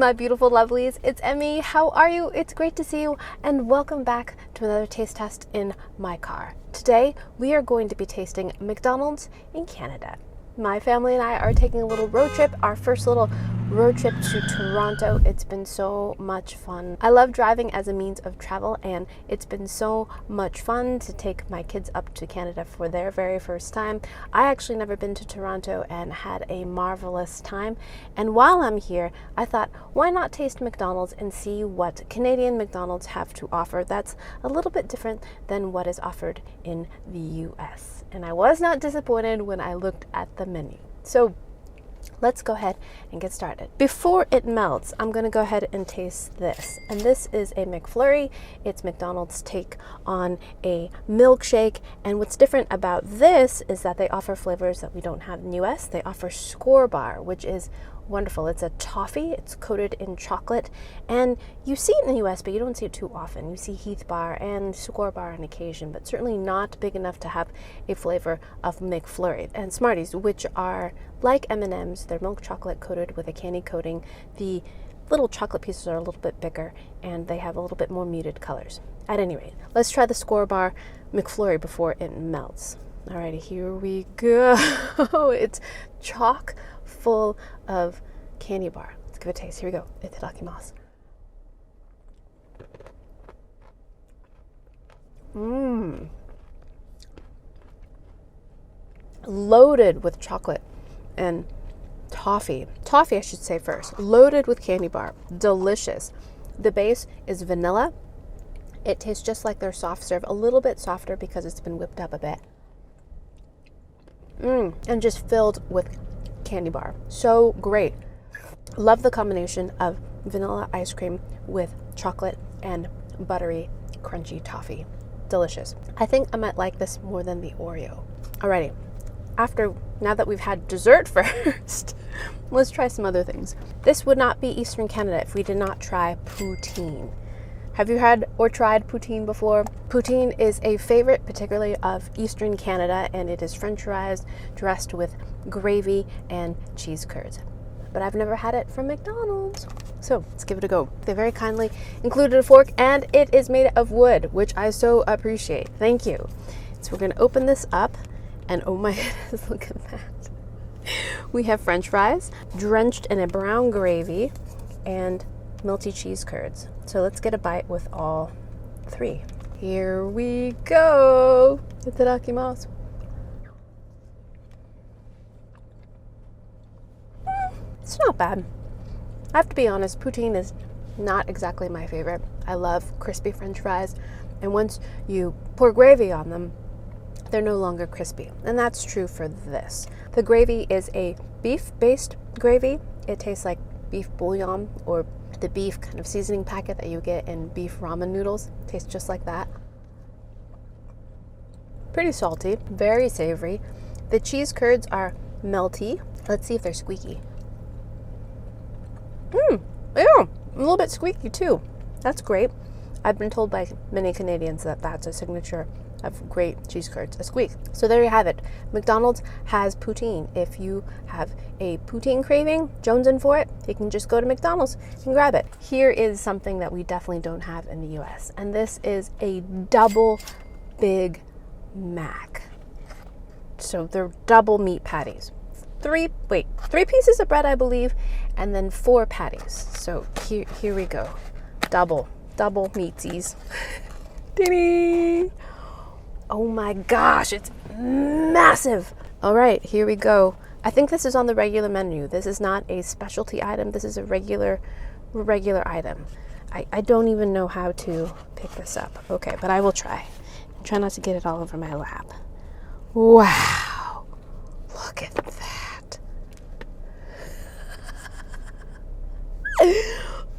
my beautiful lovelies. It's Emmy. How are you? It's great to see you, and welcome back to another taste test in my car. Today, we are going to be tasting McDonald's in Canada. My family and I are taking a little road trip, our first little road trip to Toronto. It's been so much fun. I love driving as a means of travel, and it's been so much fun to take my kids up to Canada for their very first time. I actually never been to Toronto and had a marvelous time. And while I'm here, I thought, why not taste McDonald's and see what Canadian McDonald's have to offer that's a little bit different than what is offered in the US. And I was not disappointed when I looked at the menu. So let's go ahead and get started. Before it melts, I'm going to go ahead and taste this. And this is a McFlurry. It's McDonald's take on a milkshake. And what's different about this is that they offer flavors that we don't have in the US. They offer Skor bar, which is wonderful. It's a toffee. It's coated in chocolate, and you see it in the US, but you don't see it too often. You see Heath bar and Skor bar on occasion, but certainly not big enough to have a flavor of McFlurry. And Smarties, which are like M&Ms, they're milk chocolate coated with a candy coating. The little chocolate pieces are a little bit bigger, and they have a little bit more muted colors. At any rate, let's try the Skor bar McFlurry before it melts. Alrighty, here we go. It's chock full of candy bar. Let's give it a taste. Here we go. Itadakimasu. Loaded with chocolate and toffee. Toffee, I should say first. Loaded with candy bar. Delicious. The base is vanilla. It tastes just like their soft serve, a little bit softer because it's been whipped up a bit. And just filled with candy bar. So great. Love the combination of vanilla ice cream with chocolate and buttery, crunchy toffee. Delicious. I think I might like this more than the Oreo. Alrighty. Now that we've had dessert first, let's try some other things. This would not be Eastern Canada if we did not try poutine. Have you had or tried poutine before? Poutine is a favorite, particularly of Eastern Canada, and it is French fries dressed with gravy and cheese curds. But I've never had it from McDonald's. So let's give it a go. They very kindly included a fork, and it is made of wood, which I so appreciate. Thank you. So we're gonna open this up, and oh my goodness, look at that. We have French fries drenched in a brown gravy and melty cheese curds. So let's get a bite with all three. Here we go. Itadakimasu. It's not bad. I have to be honest, poutine is not exactly my favorite. I love crispy French fries, and once you pour gravy on them, they're no longer crispy. And that's true for this. The gravy is a beef-based gravy. It tastes like beef bouillon or the beef kind of seasoning packet that you get in beef ramen noodles. Tastes just like that. Pretty salty, very savory. The cheese curds are melty. Let's see if they're squeaky. Yeah, a little bit squeaky too. That's great. I've been told by many Canadians that that's a signature of great cheese curds, a squeak. So there you have it. McDonald's has poutine. If you have a poutine craving, jonesing for it, you can just go to McDonald's and grab it. Here is something that we definitely don't have in the US, and this is a double Big Mac. So they're double meat patties. Three pieces of bread, I believe, and then 4 patties. So here we go. Double meatsies. Ding! Oh my gosh, it's massive. All right, here we go. I think this is on the regular menu. This is not a specialty item. This is a regular item. I don't even know how to pick this up. Okay, but I will try. Try not to get it all over my lap. Wow, look at that.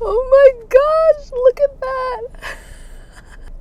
Oh my gosh, look at that.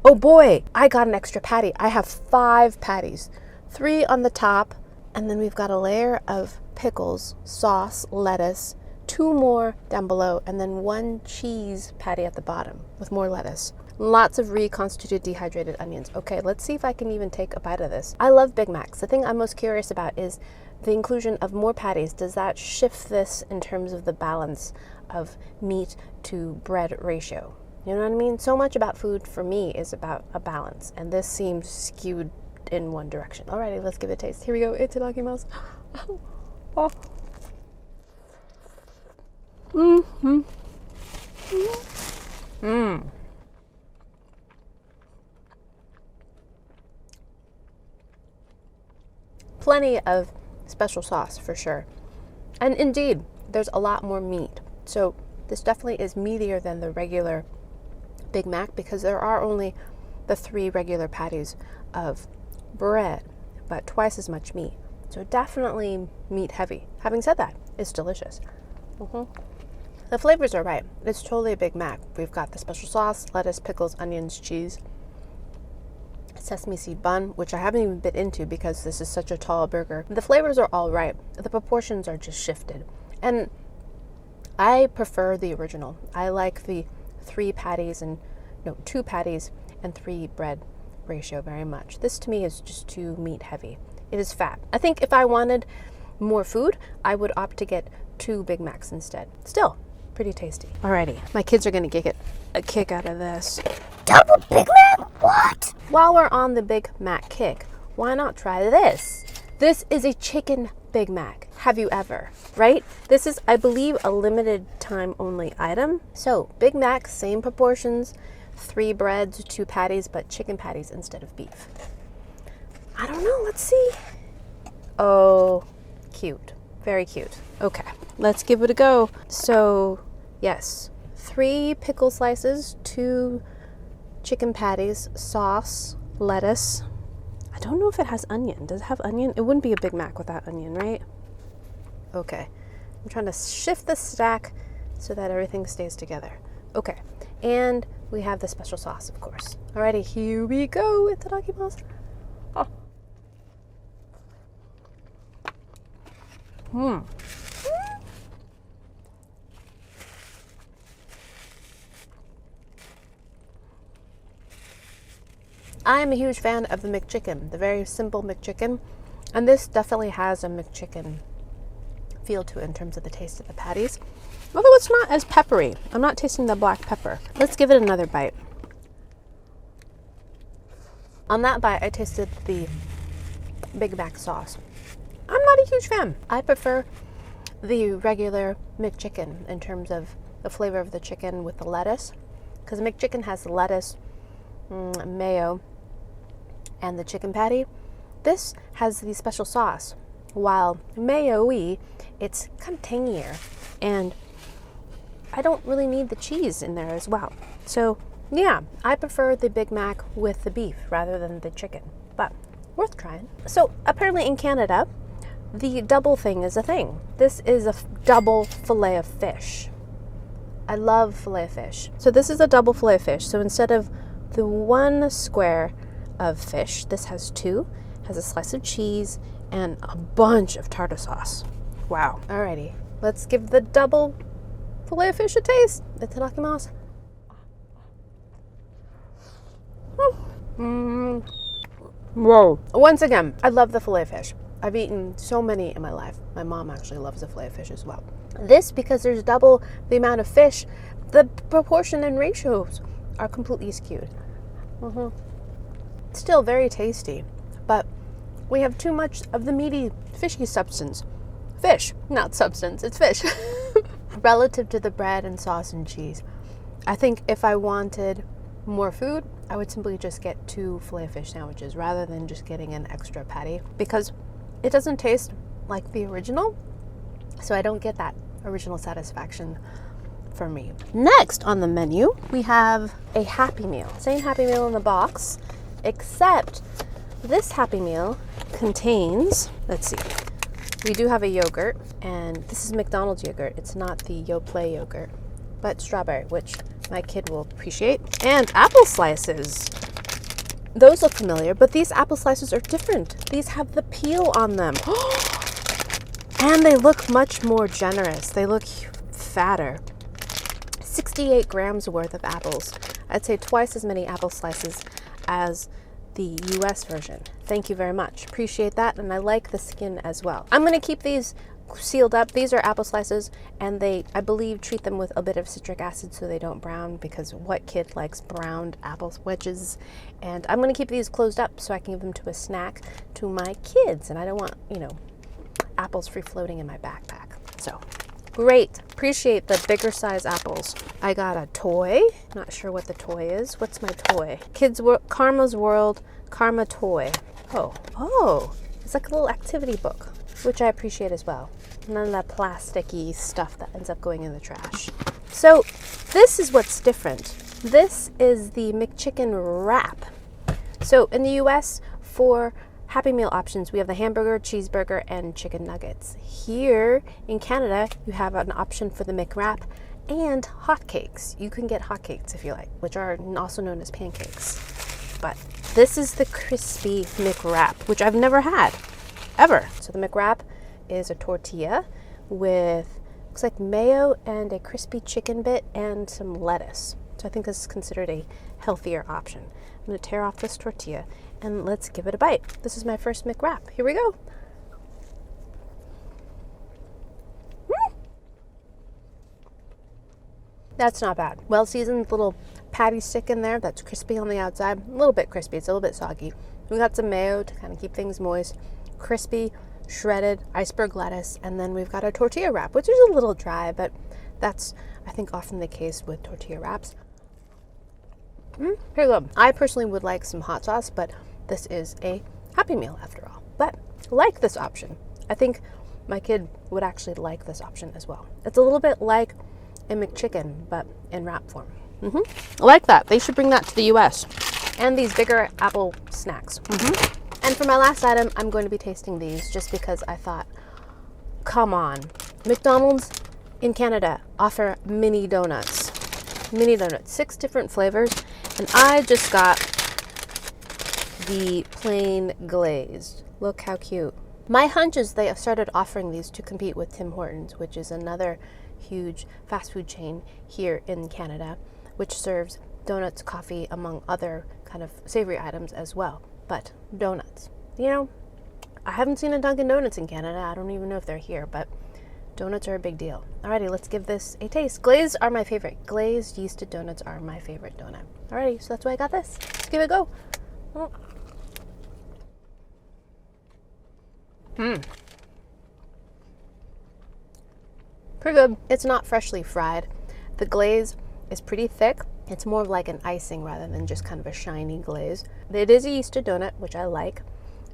Oh boy, I got an extra patty. I have 5 patties, 3 on the top, and then we've got a layer of pickles, sauce, lettuce, 2 more down below, and then 1 cheese patty at the bottom with more lettuce. Lots of reconstituted dehydrated onions. Okay, let's see if I can even take a bite of this. I love Big Macs. The thing I'm most curious about is the inclusion of more patties. Does that shift this in terms of the balance of meat to bread ratio. You know what I mean? So much about food for me is about a balance, and this seems skewed in one direction. Alrighty, let's give it a taste. Here we go. Itadakimasu. Oh. Mm-hmm. Mmm. Plenty of special sauce for sure. And indeed, there's a lot more meat. So this definitely is meatier than the regular Big Mac because there are only the 3 regular patties of bread, but twice as much meat. So definitely meat heavy. Having said that, it's delicious. The flavors are right. It's totally a Big Mac. We've got the special sauce, lettuce, pickles, onions, cheese, sesame seed bun, which I haven't even bit into because this is such a tall burger. The flavors are all right. The proportions are just shifted. And I prefer the original. I like the 2 patties and 3 bread ratio very much. This to me is just too meat heavy. It is fat. I think if I wanted more food, I would opt to get 2 Big Macs instead. Still, pretty tasty. Alrighty, my kids are gonna get a kick out of this. Double Big Mac? What? While we're on the Big Mac kick, why not try this? This is a chicken Big Mac. Have you ever? Right? This is, I believe, a limited time only item. So, Big Mac, same proportions, 3 breads, 2 patties, but chicken patties instead of beef. I don't know, let's see. Oh, cute. Very cute. Okay, let's give it a go. So, yes, 3 pickle slices, 2 chicken patties, sauce, lettuce. I don't know if it has onion. Does it have onion? It wouldn't be a Big Mac without onion, right? Okay, I'm trying to shift the stack so that everything stays together. Okay, and we have the special sauce, of course. Alrighty, here we go. Itadakimasu. Oh. I am a huge fan of the McChicken, the very simple McChicken, and this definitely has a McChicken feel to it in terms of the taste of the patties, although it's not as peppery. I'm not tasting the black pepper. Let's give it another bite. On that bite, I tasted the Big Mac sauce. I'm not a huge fan. I prefer the regular McChicken in terms of the flavor of the chicken with the lettuce, because McChicken has the lettuce, mayo, and the chicken patty. This has the special sauce. While mayo-y, it's kind of tangier, and I don't really need the cheese in there as well. So yeah, I prefer the Big Mac with the beef rather than the chicken, but worth trying. So apparently in Canada, the double thing is a thing. This is a double Filet-O-Fish. I love Filet-O-Fish. So this is a double Filet-O-Fish. So instead of the 1 square of fish, this has 2, has a slice of cheese, and a bunch of tartar sauce. Wow. Alrighty, let's give the double Filet-O-Fish a taste. Itadakimasu. Whoa. Once again, I love the Filet-O-Fish. I've eaten so many in my life. My mom actually loves the Filet-O-Fish as well. This, because there's double the amount of fish, the proportion and ratios are completely skewed. Still very tasty, but we have too much of the meaty, fishy substance. Fish, not substance, it's fish. Relative to the bread and sauce and cheese. I think if I wanted more food, I would simply just get 2 Filet-O-Fish sandwiches rather than just getting an extra patty, because it doesn't taste like the original, so I don't get that original satisfaction for me. Next on the menu, we have a Happy Meal. Same Happy Meal in the box, except this Happy Meal contains, let's see, we do have a yogurt, and this is McDonald's yogurt. It's not the Yoplait yogurt, but strawberry, which my kid will appreciate, and apple slices. Those look familiar, but these apple slices are different. These have the peel on them. And they look much more generous. They look fatter. 68 grams worth of apples. I'd say twice as many apple slices as the US version. Thank you very much. Appreciate that, and I like the skin as well. I'm gonna keep these sealed up. These are apple slices, and they, I believe, treat them with a bit of citric acid so they don't brown, because what kid likes browned apple wedges? And I'm going to keep these closed up so I can give them to a snack to my kids, and I don't want, you know, apples free floating in my backpack. So great. Appreciate the bigger size apples. I got a toy. Not sure what the toy is. What's my toy? Karma's World Karma toy. Oh, it's like a little activity book, which I appreciate as well. None of that plasticky stuff that ends up going in the trash. So this is what's different. This is the McChicken wrap. So in the US, for Happy Meal options, we have the hamburger, cheeseburger, and chicken nuggets. Here in Canada, you have an option for the McWrap and hotcakes. You can get hotcakes if you like, which are also known as pancakes. But this is the crispy McWrap, which I've never had, ever. So the McWrap is a tortilla with, looks like mayo and a crispy chicken bit and some lettuce. So I think this is considered a healthier option. I'm gonna tear off this tortilla and let's give it a bite. This is my first McWrap. Here we go. That's not bad. Well seasoned little patty stick in there that's crispy on the outside. A little bit crispy, it's a little bit soggy. We got some mayo to kind of keep things moist. Crispy, shredded iceberg lettuce, and then we've got a tortilla wrap, which is a little dry, but that's, I think, often the case with tortilla wraps. Pretty good. I personally would like some hot sauce, but this is a Happy Meal after all. But I like this option. I think my kid would actually like this option as well. It's a little bit like a McChicken, but in wrap form. I like that. They should bring that to the US. And these bigger apple snacks. And for my last item, I'm going to be tasting these just because I thought, come on. McDonald's in Canada offer mini donuts. Mini donuts, 6 different flavors. And I just got the plain glazed. Look how cute. My hunch is they started offering these to compete with Tim Hortons, which is another huge fast food chain here in Canada, which serves donuts, coffee, among other kind of savory items as well. But donuts, you know, I haven't seen a Dunkin' Donuts in Canada. I don't even know if they're here, but donuts are a big deal. Alrighty, let's give this a taste. Glazed are my favorite. Glazed yeasted donuts are my favorite donut. Alrighty, so that's why I got this. Let's give it a go. Pretty good. It's not freshly fried. The glaze is pretty thick. It's more of like an icing rather than just kind of a shiny glaze. It is a yeasted donut, which I like.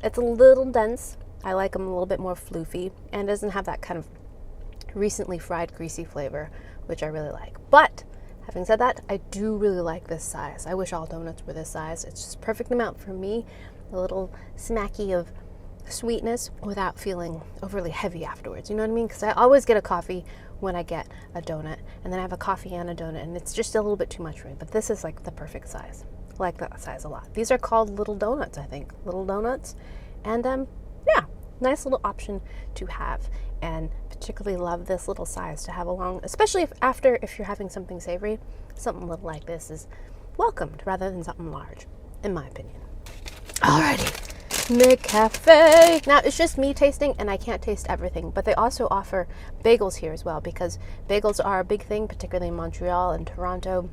It's a little dense. I like them a little bit more floofy and doesn't have that kind of recently fried greasy flavor, which I really like. But having said that, I do really like this size. I wish all donuts were this size. It's just perfect amount for me. A little smacky of sweetness without feeling overly heavy afterwards. You know what I mean? Because I always get a coffee when I get a donut, and then I have a coffee and a donut, and it's just a little bit too much for me. But this is like the perfect size. I like that size a lot. These are called Little Donuts, I think. Little Donuts. And yeah, nice little option to have. And particularly love this little size to have along, especially if you're having something savory. Something little like this is welcomed rather than something large, in my opinion. Alrighty. McCafe. Now it's just me tasting and I can't taste everything, but they also offer bagels here as well, because bagels are a big thing, particularly in Montreal and Toronto.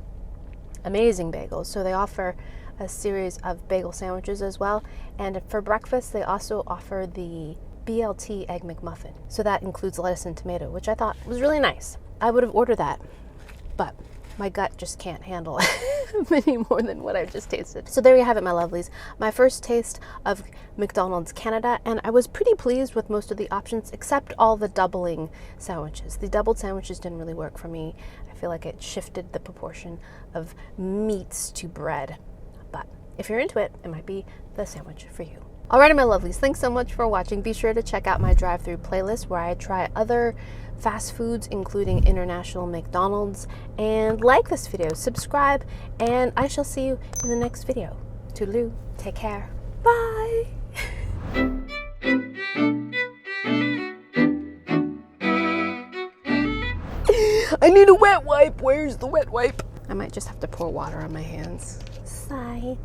Amazing bagels. So they offer a series of bagel sandwiches as well, and for breakfast they also offer the BLT Egg McMuffin. So that includes lettuce and tomato, which I thought was really nice. I would have ordered that, but my gut just can't handle any more than what I just tasted. So there you have it, my lovelies. My first taste of McDonald's Canada, and I was pretty pleased with most of the options except all the doubling sandwiches. The doubled sandwiches didn't really work for me. I feel like it shifted the proportion of meats to bread. But if you're into it, it might be the sandwich for you. Alrighty, my lovelies, thanks so much for watching. Be sure to check out my drive-through playlist where I try other fast foods, including international McDonald's, and like this video, subscribe, and I shall see you in the next video. Toodaloo, take care, bye! I need a wet wipe, where's the wet wipe? I might just have to pour water on my hands. Sigh.